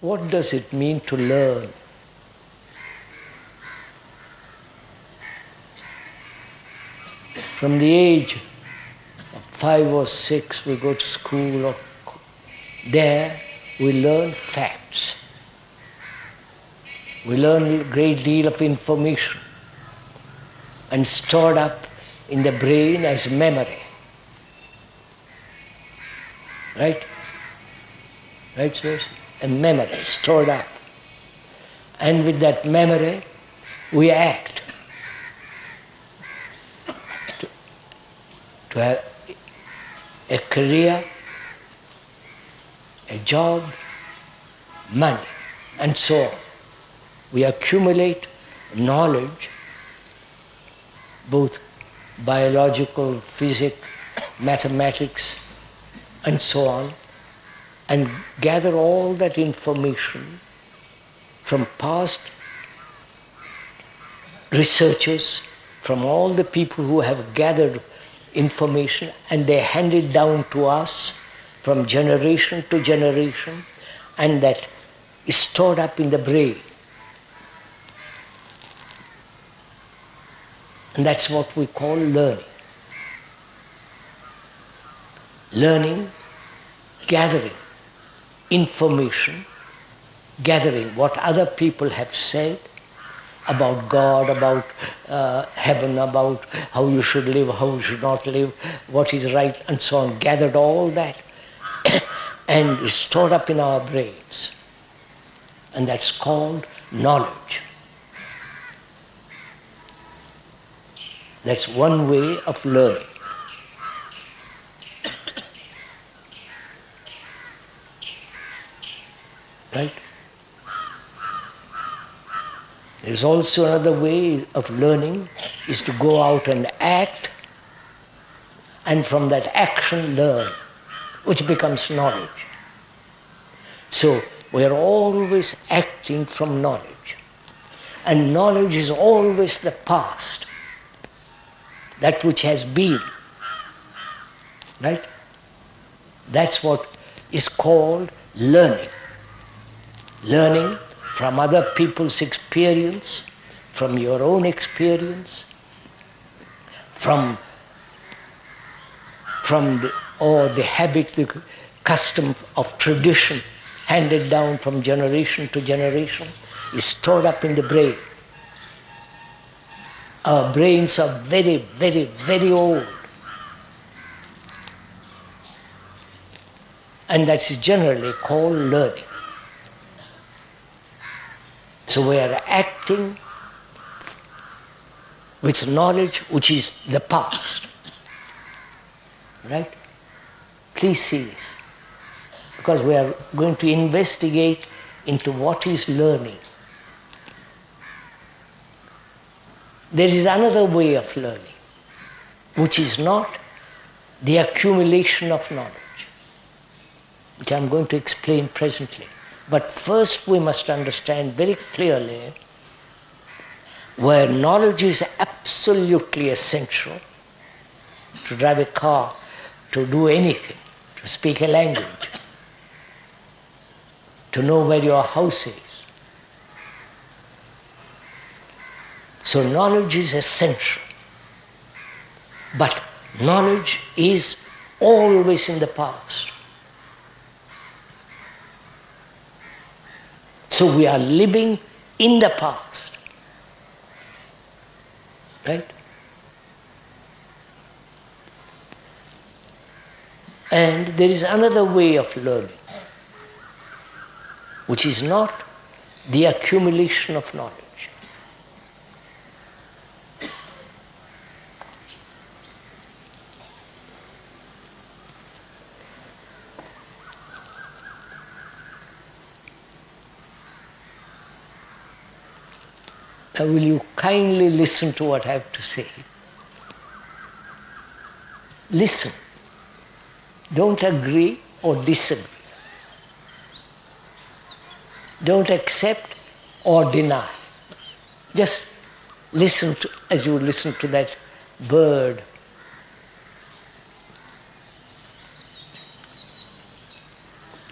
What does it mean to learn? From the age of 5 or 6, we go to school, or there we learn facts. We learn a great deal of information and stored up in the brain as memory. Right? Right, sirs? A memory stored up. And with that memory, we act. To have a career, a job, money, and so on. We accumulate knowledge, both biological, physics, mathematics, and so on, and gather all that information from past researchers, from all the people who have gathered information, and they hand it down to us from generation to generation, and that is stored up in the brain. And that's what we call learning. Learning, gathering information, gathering what other people have said about God, about heaven, about how you should live, how you should not live, what is right, and so on. Gathered all that and stored up in our brains. And that's called knowledge. That's one way of learning. Right? There's also another way of learning, is to go out and act, and from that action learn, which becomes knowledge. So we're always acting from knowledge. And knowledge is always the past, that which has been. Right? That's what is called learning. Learning from other people's experience, from your own experience, from the habit, the custom of tradition handed down from generation to generation is stored up in the brain. Our brains are very, very, very old. And that is generally called learning. So we are acting with knowledge which is the past. Right? Please see this. Because we are going to investigate into what is learning. There is another way of learning, which is not the accumulation of knowledge, which I'm going to explain presently. But first we must understand very clearly where knowledge is absolutely essential to drive a car, to do anything, to speak a language, to know where your house is. So knowledge is essential. But knowledge is always in the past. So we are living in the past. Right? And there is another way of learning, which is not the accumulation of knowledge. Now will you kindly listen to what I have to say? Listen. Don't agree or disagree. Don't accept or deny. Just listen to, as you listen to that bird.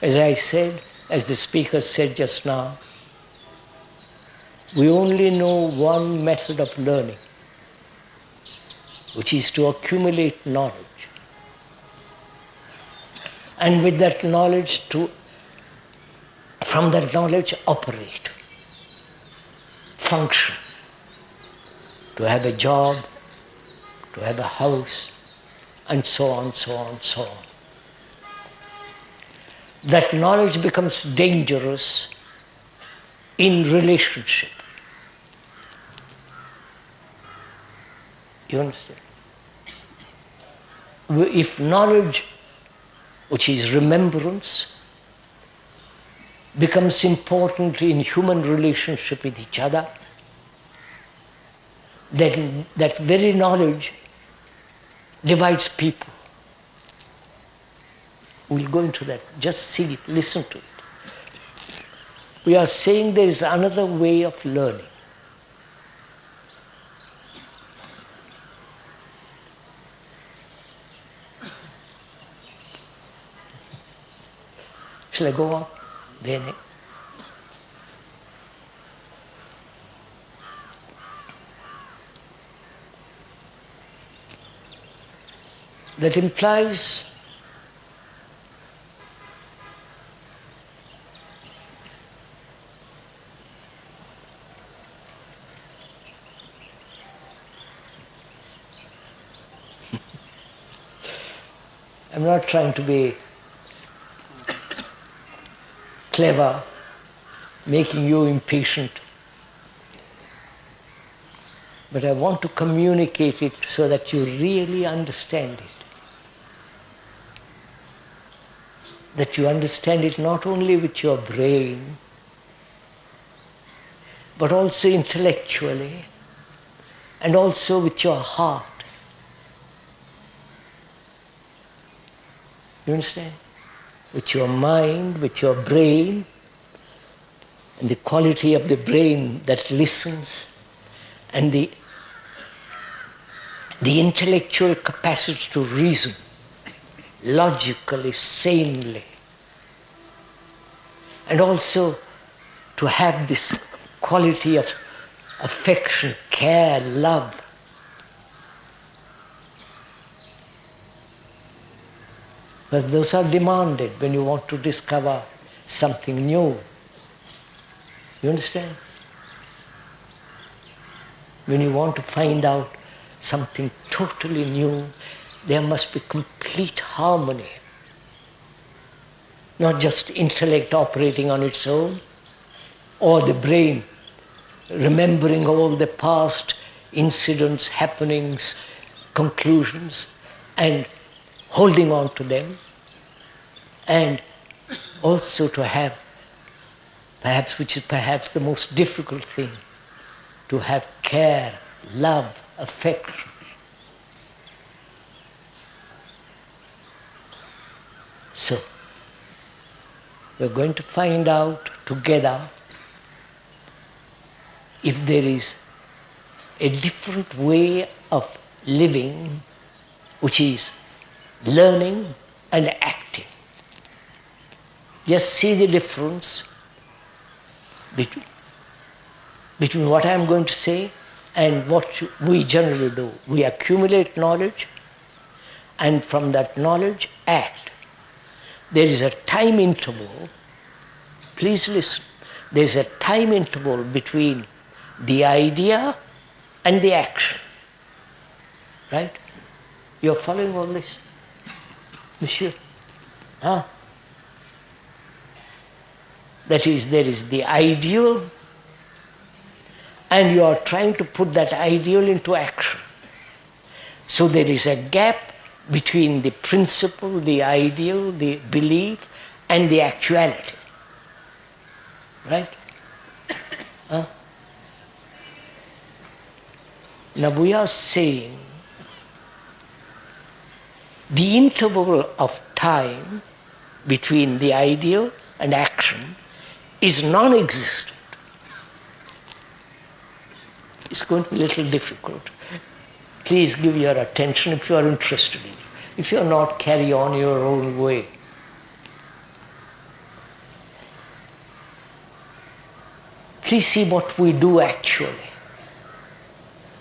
As I said, as the speaker said just now, we only know one method of learning, which is to accumulate knowledge. And with that knowledge, from that knowledge operate, function, to have a job, to have a house, and so on, so on, so on. That knowledge becomes dangerous in relationship. You understand? If knowledge, which is remembrance, becomes important in human relationship with each other, then that very knowledge divides people. We'll go into that. Just see it, listen to it. We are saying there is another way of learning. Shall I go on? Bene. That implies I'm not trying to be clever, making you impatient, but I want to communicate it so that you really understand it. That you understand it not only with your brain, but also intellectually, and also with your heart. You understand? With your mind, with your brain, and the quality of the brain that listens, and the intellectual capacity to reason logically, sanely, and also to have this quality of affection, care, love. Because those are demanded when you want to discover something new. You understand? When you want to find out something totally new, there must be complete harmony. Not just intellect operating on its own, or the brain remembering all the past incidents, happenings, conclusions, and holding on to them, and also to have, which is perhaps the most difficult thing, to have care, love, affection. So, we're going to find out together if there is a different way of living, which is learning and acting. Just see the difference between what I am going to say and what we generally do. We accumulate knowledge, and from that knowledge act. There is a time interval, please listen, there is a time interval between the idea and the action. Right? You are following all this? Monsieur? Huh? That is, there is the ideal, and you are trying to put that ideal into action. So there is a gap between the principle, the ideal, the belief, and the actuality. Right? Huh? Now we are saying the interval of time between the ideal and action is non-existent. It's going to be a little difficult. Please give your attention if you are interested in it. If you are not, carry on your own way. Please see what we do actually.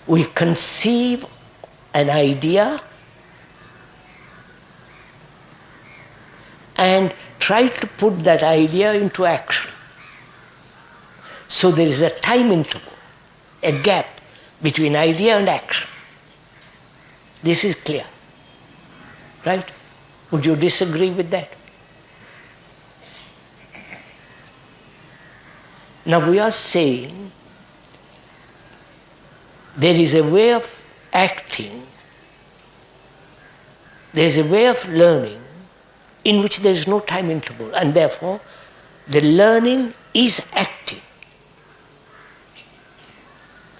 We conceive an idea and try to put that idea into action. So there is a time interval, a gap between idea and action. This is clear, right? Would you disagree with that? Now we are saying there is a way of acting, there is a way of learning in which there is no time interval, and therefore the learning is acting,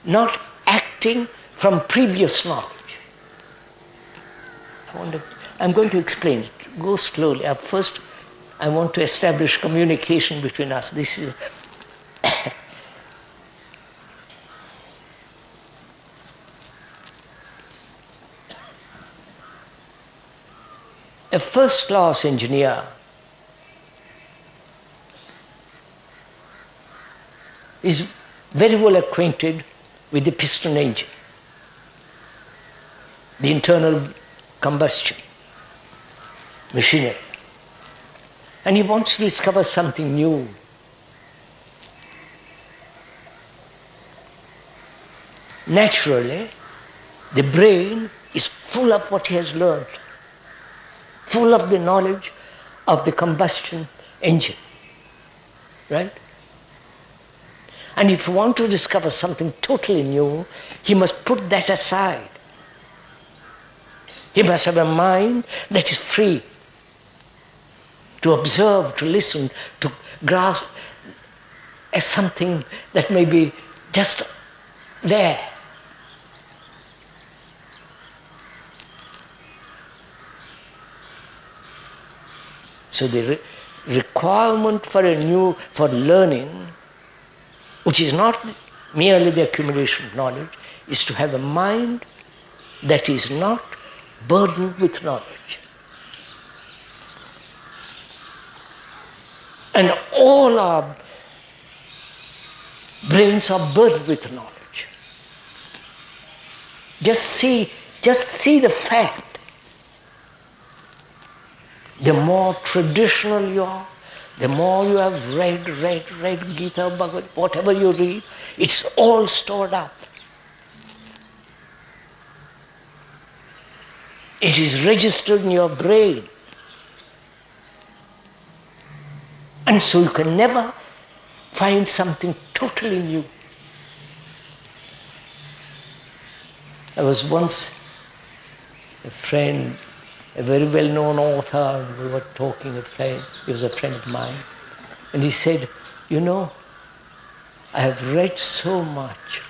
not acting from previous knowledge. I'm going to explain it. Go slowly. First, I want to establish communication between us. This is a first-class engineer is very well acquainted with the piston engine, the internal combustion machinery. And he wants to discover something new. Naturally, the brain is full of what he has learned, full of the knowledge of the combustion engine, right? And if you want to discover something totally new, he must put that aside. He must have a mind that is free to observe, to listen, to grasp as something that may be just there. So the requirement for learning, which is not merely the accumulation of knowledge, is to have a mind that is not burdened with knowledge. And all our brains are burdened with knowledge. Just see the fact. The more traditional you are, the more you have read Gita, Bhagavad, whatever you read, it's all stored up. It is registered in your brain. And so you can never find something totally new. I was once a friend, a very well-known author, and we were talking, he was a friend of mine, and he said, you know, I have read so much.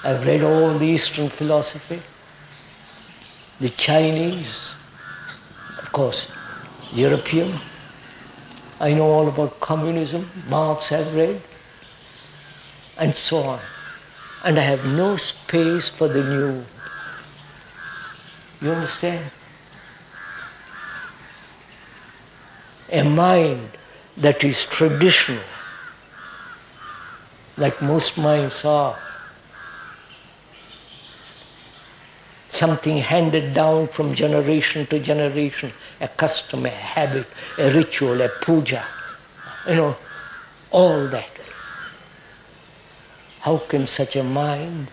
I've read all the Eastern philosophy, the Chinese, of course, European. I know all about communism, Marx I've read, and so on. And I have no space for the new. You understand? A mind that is traditional, like most minds are, something handed down from generation to generation, a custom, a habit, a ritual, a puja, all that. How can such a mind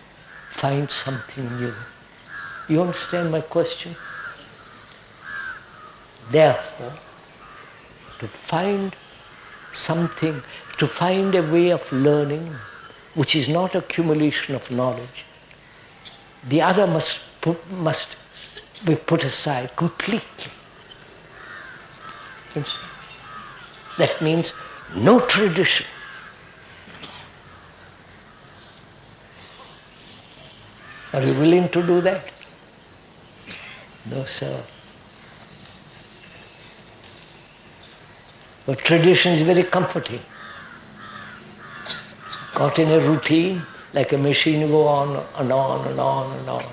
find something new? You understand my question? Therefore, to find something, to find a way of learning which is not accumulation of knowledge, the other must be put aside completely. That means no tradition. Are you willing to do that? No, sir. But tradition is very comforting. Caught in a routine, like a machine, you go on and on and on and on.